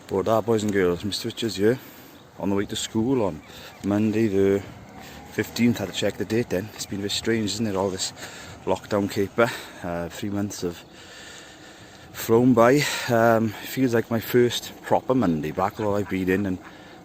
But boys and girls, Mr. Richards here, on the way to school on Monday the 15th. Had to check the date then. It's been a bit strange, isn't it, all this lockdown caper. 3 months have flown by. Feels like my first proper Monday back, although I've been in and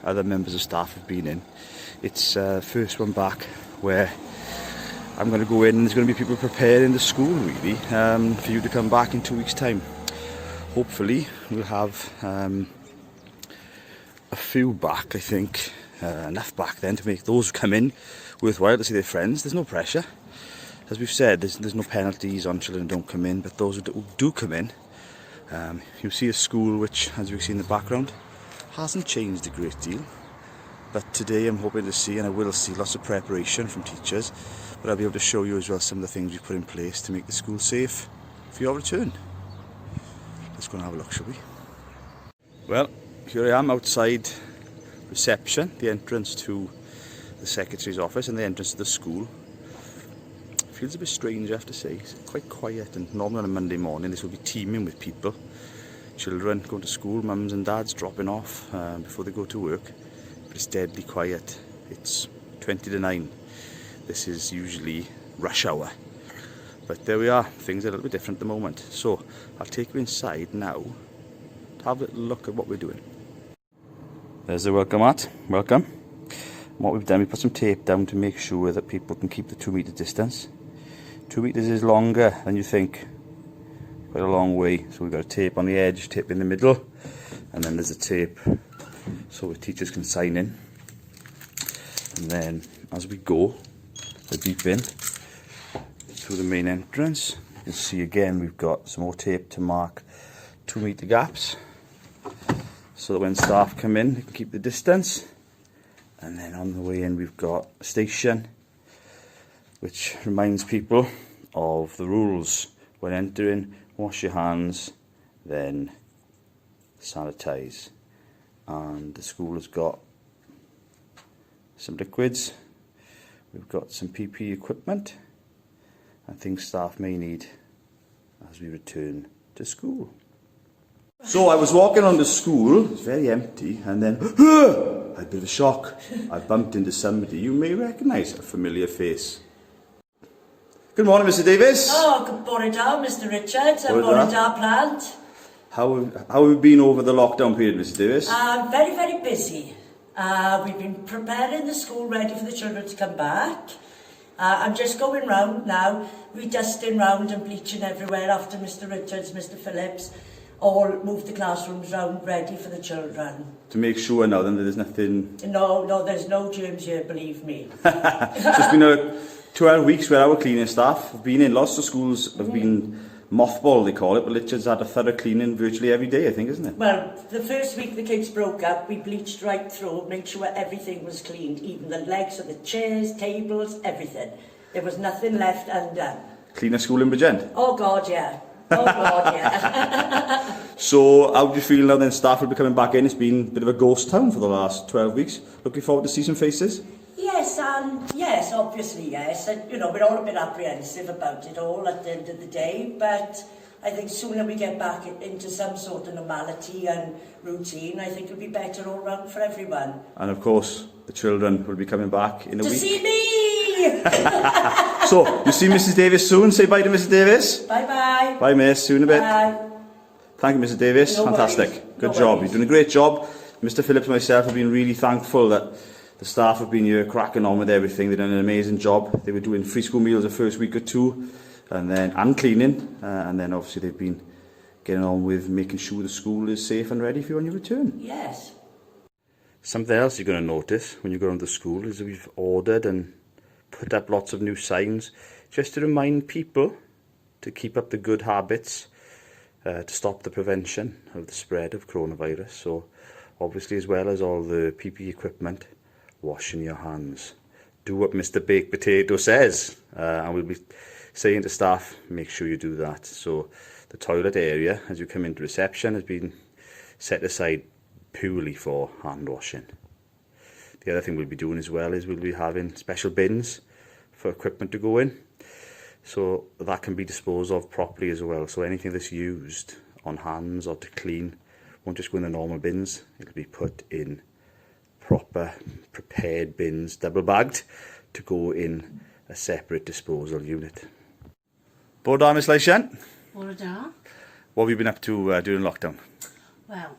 other members of staff have been in. It's first one back where I'm going to go in and there's going to be people preparing the school really for you to come back in 2 weeks' time. Hopefully we'll have a few back, I think, enough back then to make those who come in worthwhile to see their friends. There's no pressure. As we've said, there's no penalties on children who don't come in, but those who do come in, you'll see a school which, as we've seen in the background, hasn't changed a great deal. But today I'm hoping to see, and I will see, lots of preparation from teachers, but I'll be able to show you as well some of the things we've put in place to make the school safe for your return. Let's go and have a look, shall we? Well, here I am outside reception, the entrance to the secretary's office and the entrance to the school. Feels a bit strange, I have to say. It's quite quiet, and normally on a Monday morning this will be teeming with people. Children going to school, mums and dads dropping off before they go to work. But it's deadly quiet. It's 20 to 9. This is usually rush hour. But there we are, things are a little bit different at the moment. So I'll take you inside now to have a little look at what we're doing. There's the welcome mat. Welcome. And what we've done, we put some tape down to make sure that people can keep the 2 metre distance. 2 meters is longer than you think. Quite a long way. So we've got a tape on the edge, tape in the middle, and then there's a tape so the teachers can sign in. And then as we go, the deep in through the main entrance, you can see again we've got some more tape to mark 2 metre gaps, so that when staff come in they can keep the distance. And then on the way in we've got a station which reminds people of the rules when entering. Wash your hands, then sanitize. And the school has got some liquids, we've got some PPE equipment and things staff may need as we return to school. So I was walking on the school, it was very empty, and then I had a bit of a shock. I bumped into somebody you may recognise, a familiar face. Good morning, Mr. Davis. Oh, good morning down, Mr. Richards. Good morning down, plant. How have you been over the lockdown period, Mr. Davis? Very, very busy. We've been preparing the school ready for the children to come back. I'm just going round now, redusting round and bleaching everywhere after Mr. Richards, Mr. Phillips all moved the classrooms round ready for the children. To make sure now then that there's nothing... No, there's no germs here, believe me. So it's been 12 weeks where our cleaning staff have been in. Lots of schools have been mothballed, they call it, but Richards had a thorough cleaning virtually every day, I think, isn't it? Well, the first week the kids broke up, we bleached right through, made sure everything was cleaned, even the legs of the chairs, tables, everything. There was nothing left undone. Cleaner school in Bridgend? Oh God, yeah. Oh God, yeah. So how do you feel now then staff will be coming back in? It's been a bit of a ghost town for the last 12 weeks. Looking forward to see some faces? Yes, obviously, yes. And, you know, we're all a bit apprehensive about it all at the end of the day, but I think sooner we get back into some sort of normality and routine, I think it'll be better all round for everyone. And of course, the children will be coming back in a week. To see me! So, you see Mrs. Davis soon. Say bye to Mrs. Davis. Bye-bye. Bye, miss. See you in a bit. Bye. Thank you, Mrs. Davis. No Fantastic. worries. Good No job. worries. You're doing a great job. Mr. Phillips and myself have been really thankful that the staff have been here cracking on with everything. They've done an amazing job. They were doing free school meals the first week or two, and cleaning, and then obviously they've been getting on with making sure the school is safe and ready for you on your return. Yes. Something else you're going to notice when you go into the school is that we've ordered and put up lots of new signs just to remind people to keep up the good habits to stop the prevention of the spread of coronavirus. So obviously, as well as all the PPE equipment, washing your hands. Do what Mr. Baked Potato says, and we'll be saying to staff, make sure you do that. So the toilet area, as you come into reception, has been set aside purely for hand washing. The other thing we'll be doing as well is we'll be having special bins for equipment to go in, so that can be disposed of properly as well. So anything that's used on hands or to clean won't just go in the normal bins, it'll be put in proper prepared bins, double bagged, to go in a separate disposal unit. Bod da, Miss Leishan? Bore da. What have you been up to during lockdown? Well,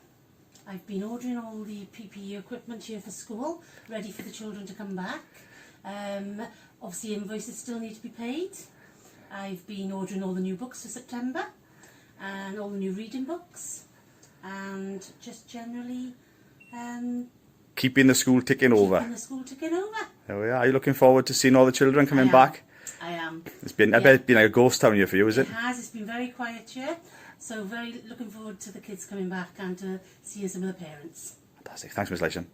I've been ordering all the PPE equipment here for school, ready for the children to come back. Obviously invoices still need to be paid. I've been ordering all the new books for September and all the new reading books, and just generally Keeping the school ticking over. keeping the school ticking over. There we are. Are you looking forward to seeing all the children coming back? I am. It's been, I bet it's been like a ghost town here for you, is it? It has. It's been very quiet here, so very looking forward to the kids coming back and to seeing some of the parents. Fantastic. Thanks, Miss Leishan.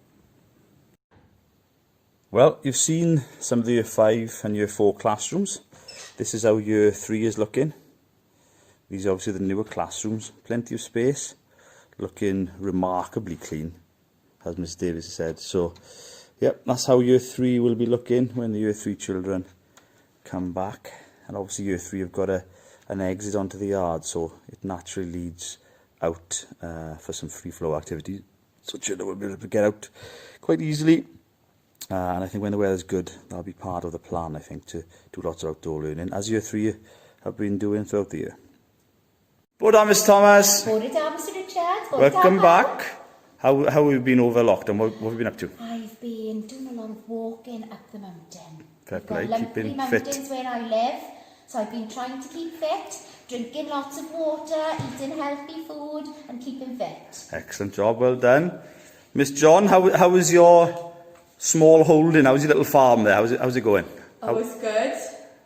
Well, you've seen some of the Year 5 and Year 4 classrooms. This is how Year 3 is looking. These are obviously the newer classrooms. Plenty of space. Looking remarkably clean, as Miss Davis said. So, yep, that's how Year 3 will be looking when the Year 3 children come back. And obviously Year 3 have got an exit onto the yard, so it naturally leads out for some free flow activities. So children will be able to get out quite easily. And I think when the weather's good, that'll be part of the plan, I think, to do lots of outdoor learning, as Year 3 have been doing throughout the year. Bod da, Miss Thomas. Bore da, Mr Richards. Welcome back. How have you been over lockdown? What have you been up to? I've been doing a lot of walking up the mountain. Fair We've play, got lovely keeping mountains fit. where I live, so I've been trying to keep fit, drinking lots of water, eating healthy food and keeping fit. Excellent job, well done. Miss John, how was your small holding? How's your little farm there? How's it going? Oh, it's good.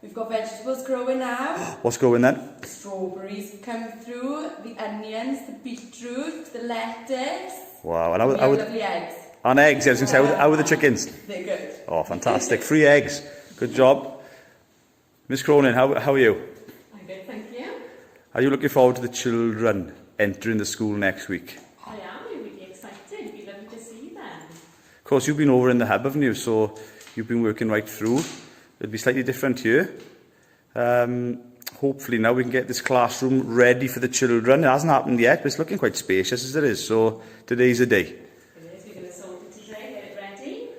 We've got vegetables growing now. What's going then? Strawberries come through, the onions, the beetroot, the lettuce. Wow, and We have lovely eggs. and eggs, I was going to say, how are the chickens? They're good. Oh, fantastic. 3 eggs. Good job. Miss Cronin, how are you? I'm good, thank you. Are you looking forward to the children entering the school next week? I am really excited. It'd be lovely to see them. Of course, you've been over in the hub, haven't you? So you've been working right through. It'll be slightly different here. Hopefully now we can get this classroom ready for the children. It hasn't happened yet, but it's looking quite spacious as it is. So today's the day. It is. We're going to sort it today, get it ready.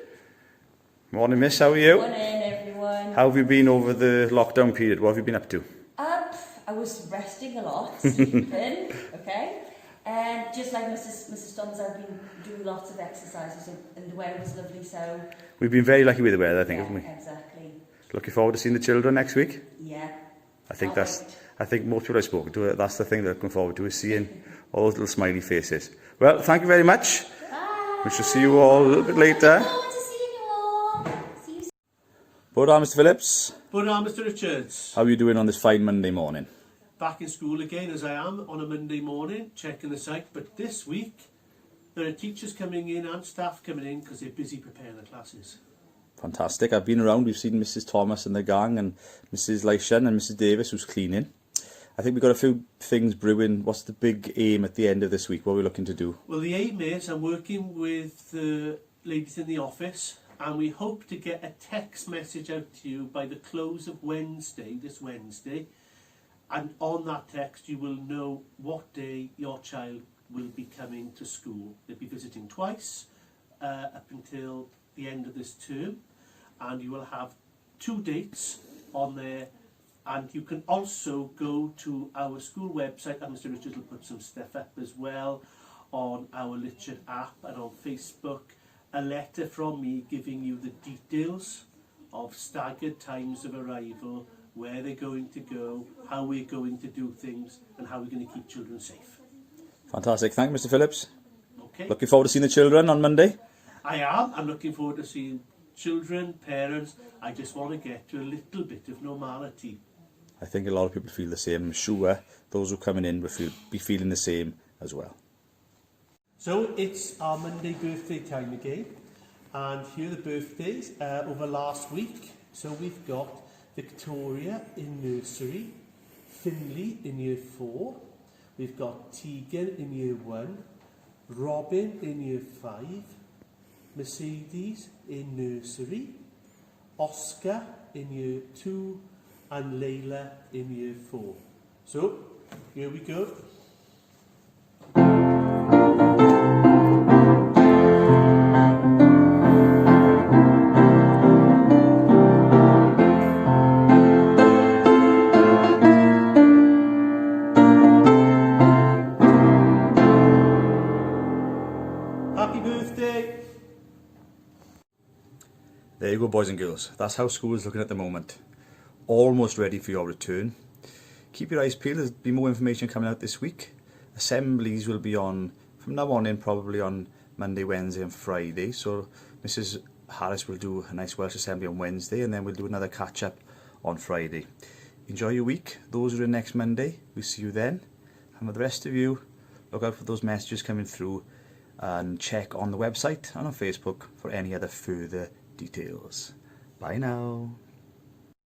Morning, miss. How are you? Morning, everyone. How have you been over the lockdown period? What have you been up to? I was resting a lot, sleeping, okay? And just like Mrs. Thomas, I've been doing lots of exercises and the weather was lovely, so... We've been very lucky with the weather, I think, yeah, haven't we? Exactly. Looking forward to seeing the children next week. Yeah. I think Can't that's. wait. I think most people I've spoken to, that's the thing they're looking forward to, is seeing all those little smiley faces. Well, thank you very much. Bye. We shall see you all a little bit later. Look forward to seeing you all. See you soon. Well done, Mr. Phillips. Well done, Mr Richards. How are you doing on this fine Monday morning? Back in school again as I am on a Monday morning, checking the site. But this week, there are teachers coming in and staff coming in because they're busy preparing the classes. Fantastic. I've been around. We've seen Mrs. Thomas and the gang and Mrs. Leishan and Mrs. Davis who's cleaning. I think we've got a few things brewing. What's the big aim at the end of this week? What are we looking to do? Well, the aim is I'm working with the ladies in the office and we hope to get a text message out to you by the close of Wednesday, this Wednesday. And on that text, you will know what day your child will be coming to school. They'll be visiting twice up until the end of this term. And you will have 2 dates on there. And you can also go to our school website, and Mr Richards will put some stuff up as well, on our Literature app and on Facebook. A letter from me giving you the details of staggered times of arrival, where they're going to go, how we're going to do things, and how we're going to keep children safe. Fantastic. Thank you, Mr. Phillips. Okay? Looking forward to seeing the children on Monday. I am. I'm looking forward to seeing children, parents. I just want to get to a little bit of normality. I think a lot of people feel the same. I'm sure those who are coming in will be feeling the same as well. So it's our Monday birthday time again. And here are the birthdays over last week. So we've got Victoria in nursery, Finley in year 4, we've got Tegan in year 1, Robin in year 5, Mercedes in nursery, Oscar in year 2 and Layla in year 4. So, here we go. There you go, boys and girls. That's how school is looking at the moment. Almost ready for your return. Keep your eyes peeled. There'll be more information coming out this week. Assemblies will be on from now on in, probably on Monday, Wednesday and Friday. So Mrs Harris will do a nice Welsh Assembly on Wednesday, and then we'll do another catch up on Friday. Enjoy your week. Those who are in next Monday, we'll see you then. And for the rest of you, look out for those messages coming through and check on the website and on Facebook for any other further details. Bye now.